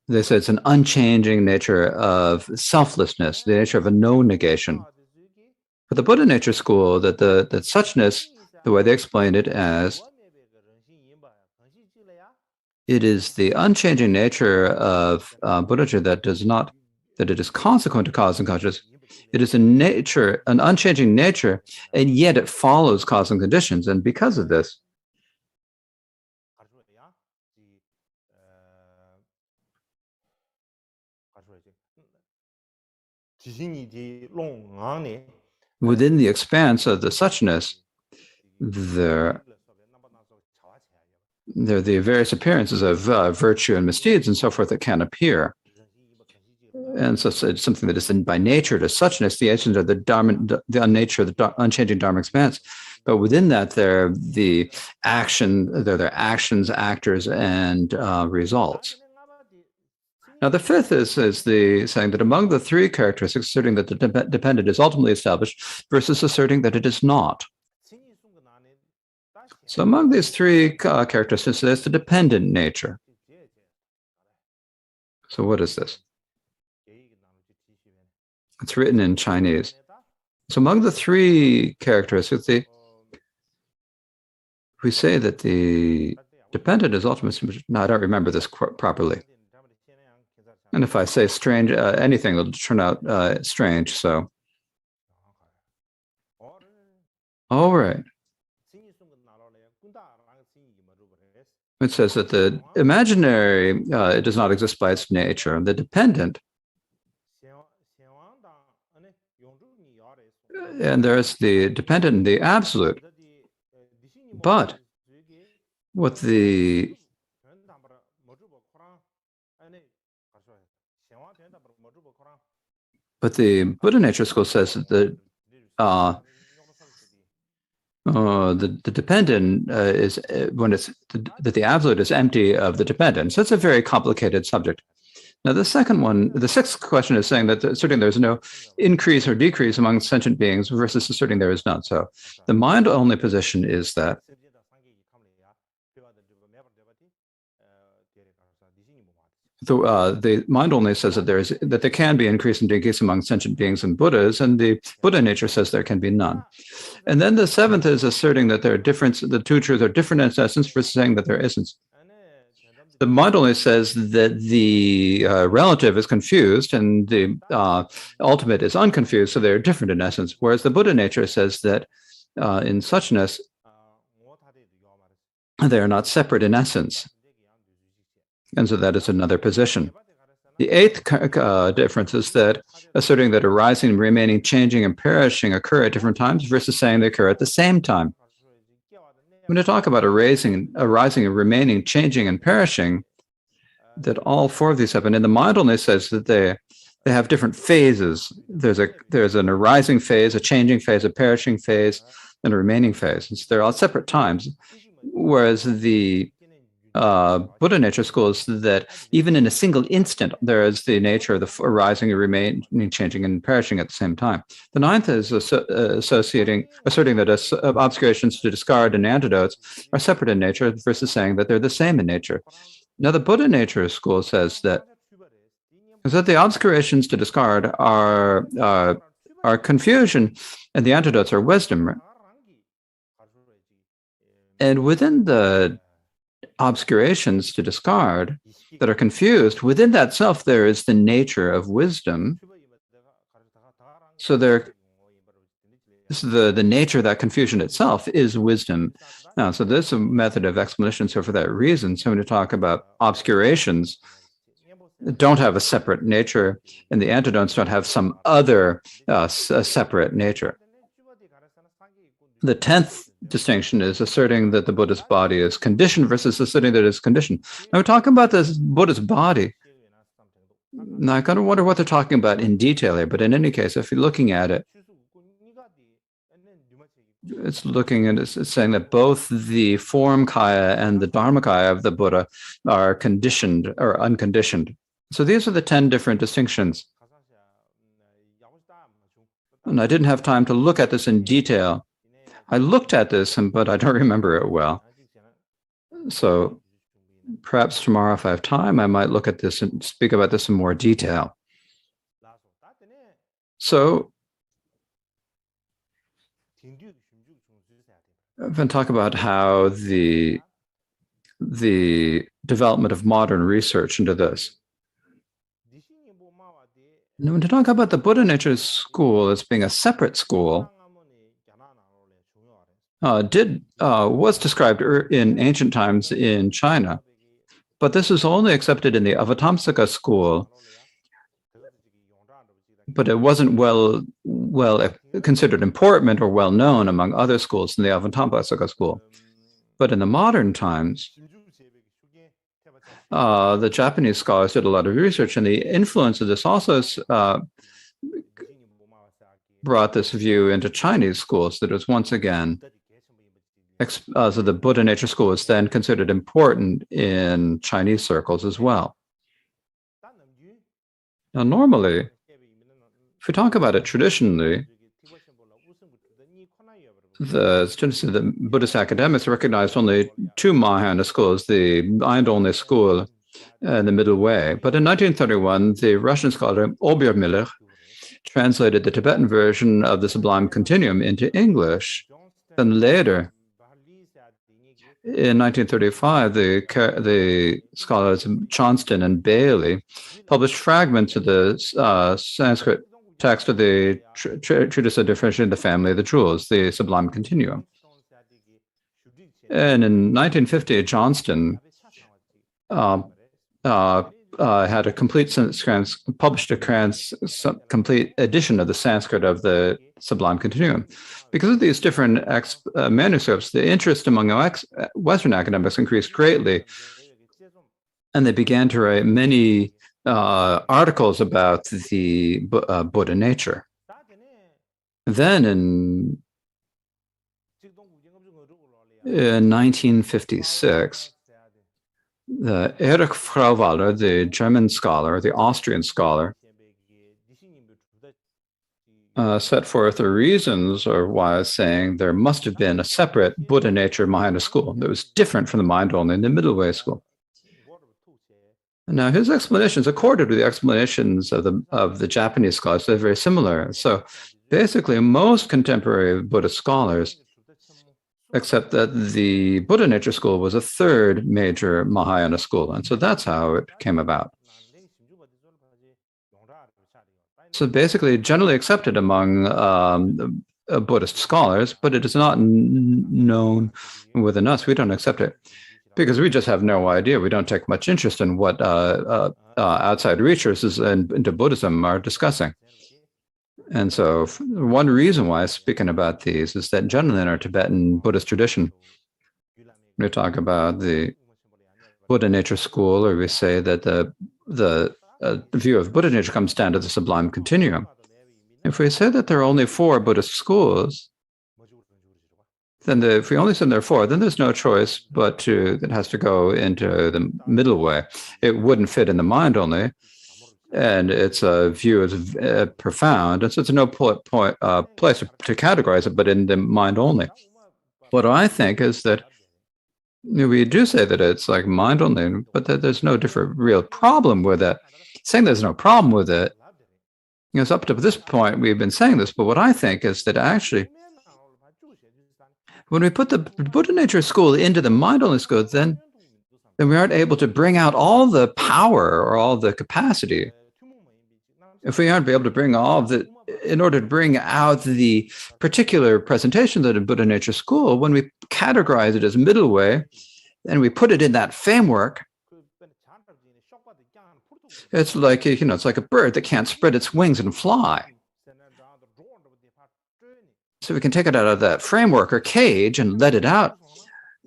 they say it's an unchanging nature of selflessness, the nature of a no negation. But the Buddha nature school, that suchness, the way they explain it as, it is the unchanging nature of Buddha that it is consequent to cause and consciousness. It is a nature, an unchanging nature, and yet it follows cause and conditions. And because of this, within the expanse of the suchness, there are the various appearances of virtue and misdeeds and so forth that can appear. And so it's something that is by nature to suchness, the agents are the nature, the unchanging dharma expanse. But within that, there are the actions, actors, and results. Now, the fifth is the saying that among the three characteristics, asserting that the dependent is ultimately established versus asserting that it is not. So among these three characteristics, there's the dependent nature. So what is this? It's written in Chinese. So among the three characteristics, we say that the dependent is ultimately. No, I don't remember this properly. And if I say strange, anything will turn out strange. So, all right. It says that the imaginary it does not exist by its nature. The dependent, and there's the dependent and the absolute. But what the Buddha Nature School says that the dependent is when it's that the absolute is empty of the dependent. So it's a very complicated subject. Now, the sixth question is saying that asserting there's no increase or decrease among sentient beings versus asserting there is none. So the mind-only position is that the mind only says that there can be increase and decrease among sentient beings and Buddhas, and the Buddha nature says there can be none. And then the seventh is asserting that there are the two truths are different in essence versus saying that there isn't. The mind only says that the relative is confused and the ultimate is unconfused, so they're different in essence. Whereas the Buddha nature says that in suchness, they are not separate in essence. And so that is another position. The eighth difference is that asserting that arising, remaining, changing, and perishing occur at different times versus saying they occur at the same time. When I talk about arising, remaining, changing, and perishing, that all four of these happen. And the mind only says that they have different phases. There's an arising phase, a changing phase, a perishing phase, and a remaining phase. And so they're all separate times. Whereas the Buddha nature school is that even in a single instant, there is the nature of the arising, remaining, changing, and perishing at the same time. The ninth is asserting that obscurations to discard and antidotes are separate in nature versus saying that they're the same in nature. Now, the Buddha nature school says that the obscurations to discard are confusion and the antidotes are wisdom. And within the obscurations to discard that are confused, within that self there is the nature of wisdom. So this is the nature of that confusion itself is wisdom. Now, so there's a method of explanation. So for that reason, so when you talk about obscurations don't have a separate nature and the antidotes don't have some other separate nature. The 10th distinction is asserting that the Buddha's body is conditioned versus asserting that it's conditioned. Now we're talking about this Buddha's body. Now I kind of wonder what they're talking about in detail here, but in any case, if you're looking at it, it's saying that both the form kaya and the dharmakaya of the Buddha are conditioned or unconditioned. So these are the 10 different distinctions. And I didn't have time to look at this in detail. I looked at this, but I don't remember it well. So perhaps tomorrow, if I have time, I might look at this and speak about this in more detail. So I'm going to talk about how the development of modern research into this. When to talk about the Buddha Nature School as being a separate school, was described in ancient times in China, but this is only accepted in the Avatamsaka school. But it wasn't well considered important or well known among other schools in the Avatamsaka school. But in the modern times, the Japanese scholars did a lot of research, and the influence of this also brought this view into Chinese schools, that it was once again, so the Buddha Nature School is then considered important in Chinese circles as well. Now, normally, if we talk about it traditionally, the Buddhist academics recognized only two Mahayana schools, the mind-only school and the middle way. But in 1931, the Russian scholar Obermiller translated the Tibetan version of the Sublime Continuum into English. And later, in 1935, the scholars Johnston and Bailey published fragments of the Sanskrit text of the Treatise of Differentiating the Family of the Jewels, the Sublime Continuum. And in 1950, Johnston had a complete published a complete edition of the Sanskrit of the Sublime Continuum. Because of these different manuscripts, the interest among Western academics increased greatly, and they began to write many articles about the Buddha nature. Then in 1956, Erich Frauweiler, the German scholar, the Austrian scholar, set forth the reasons or why saying there must have been a separate Buddha nature Mahayana school that was different from the mind only in the middle way school. Now, his explanations accorded with the explanations of the Japanese scholars. They're very similar. So basically, most contemporary Buddhist scholars accept that the Buddha Nature School was a third major Mahayana school. And so that's how it came about. So basically, generally accepted among Buddhist scholars, but it is not known within us. We don't accept it because we just have no idea. We don't take much interest in what outside researchers into Buddhism are discussing. And so one reason why I'm speaking about these is that generally in our Tibetan Buddhist tradition, we talk about the Buddha Nature School, or we say that the view of Buddha nature comes down to the Sublime Continuum. If we say that there are only 4 Buddhist schools, then if we only say there are 4, then there's no choice but it has to go into the middle way. It wouldn't fit in the mind only. And its view is profound, and so it's no place to categorize it, but in the mind only. What I think is that we do say that it's like mind only, but that there's no different real problem with it. Saying there's no problem with it, it's up to this point we've been saying this, but what I think is that actually, when we put the Buddha Nature School into the mind only school, then we aren't able to bring out all the power or all the capacity. If we aren't able to bring all of the, in order to bring out the particular presentation that in Buddha Nature School, when we categorize it as middle way, and we put it in that framework, it's like, it's like a bird that can't spread its wings and fly. So we can take it out of that framework or cage and let it out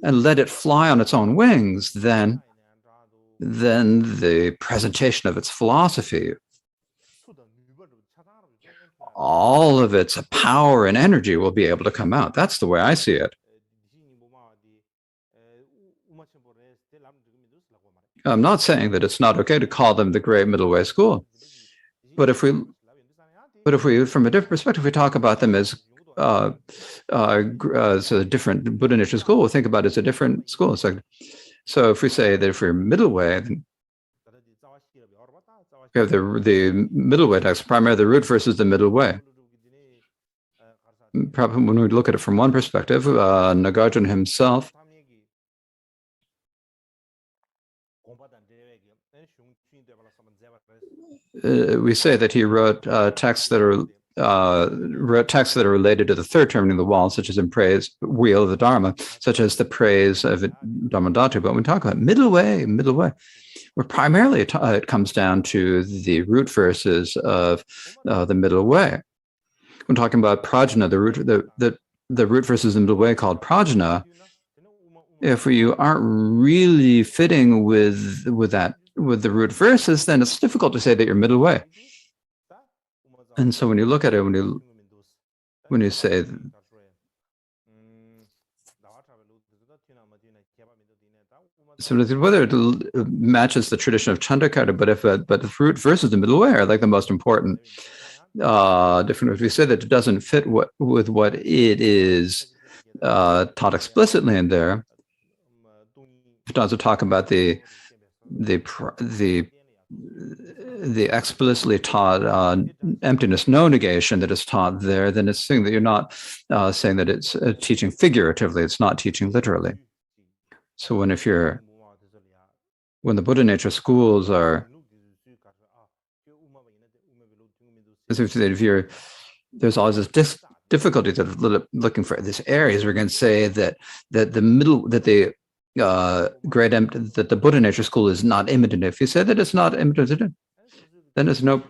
and let it fly on its own wings, then the presentation of its philosophy, all of its power and energy will be able to come out. That's the way I see it. I'm not saying that it's not okay to call them the Great Middle Way School, but if we, from a different perspective, we talk about them as a different Buddha Nature School, we'll think about it as a different school. So if we say that if we're middle way, then we have the middle way text, primarily the root versus the middle way. Probably when we look at it from one perspective, Nagarjuna himself we say that he wrote texts that are related to the third terminating the wall, such as in praise wheel of the Dharma, such as the praise of Dharmadhatu. But when we talk about middle way, where primarily it comes down to the root verses of the middle way. When talking about prajna, the root verses in the middle way called prajna, if you aren't really fitting with the root verses, then it's difficult to say that you're middle way. And so when you look at it, when you say so whether it matches the tradition of Chandakara, but the root verses, the middle way, are like the most important. Different. If we say that it doesn't fit with what it is taught explicitly in there, it does talk about the explicitly taught emptiness, no negation that is taught there, then it's saying that you're not saying that it's teaching figuratively, it's not teaching literally. So when the Buddha nature schools are, as if there's always this difficulty that looking for these areas, we're going to say that the Buddha nature school is not imitative. If you say that it's not imitative, then there's no.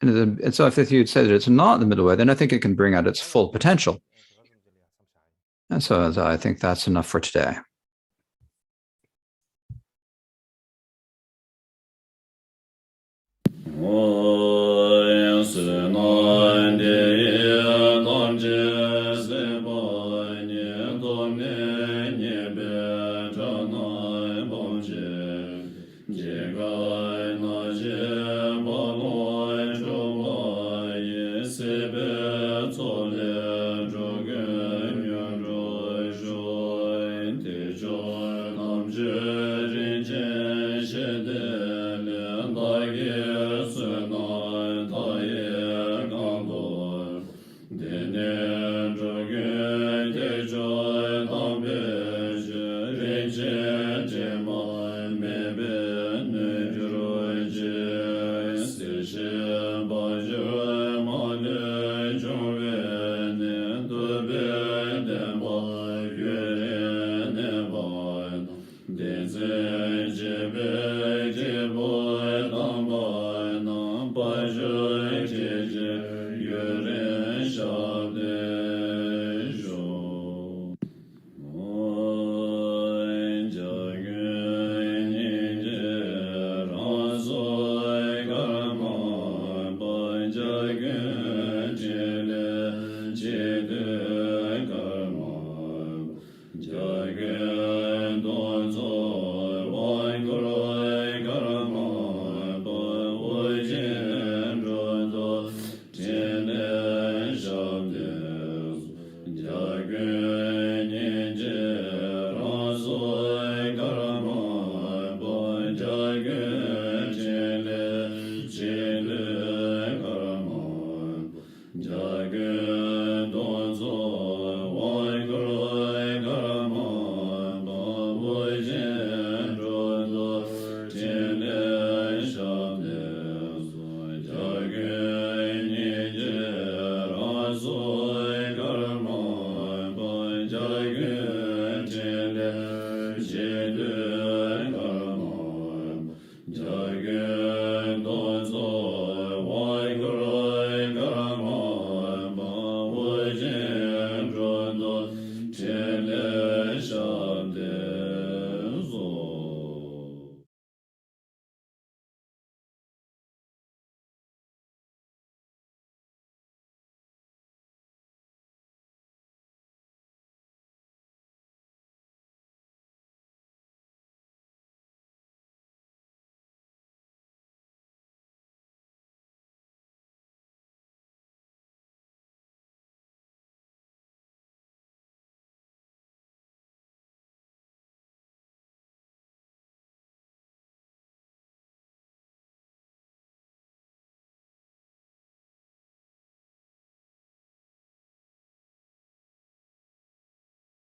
And so if you'd say that it's not the middle way, then I think it can bring out its full potential. And so I think that's enough for today. Jai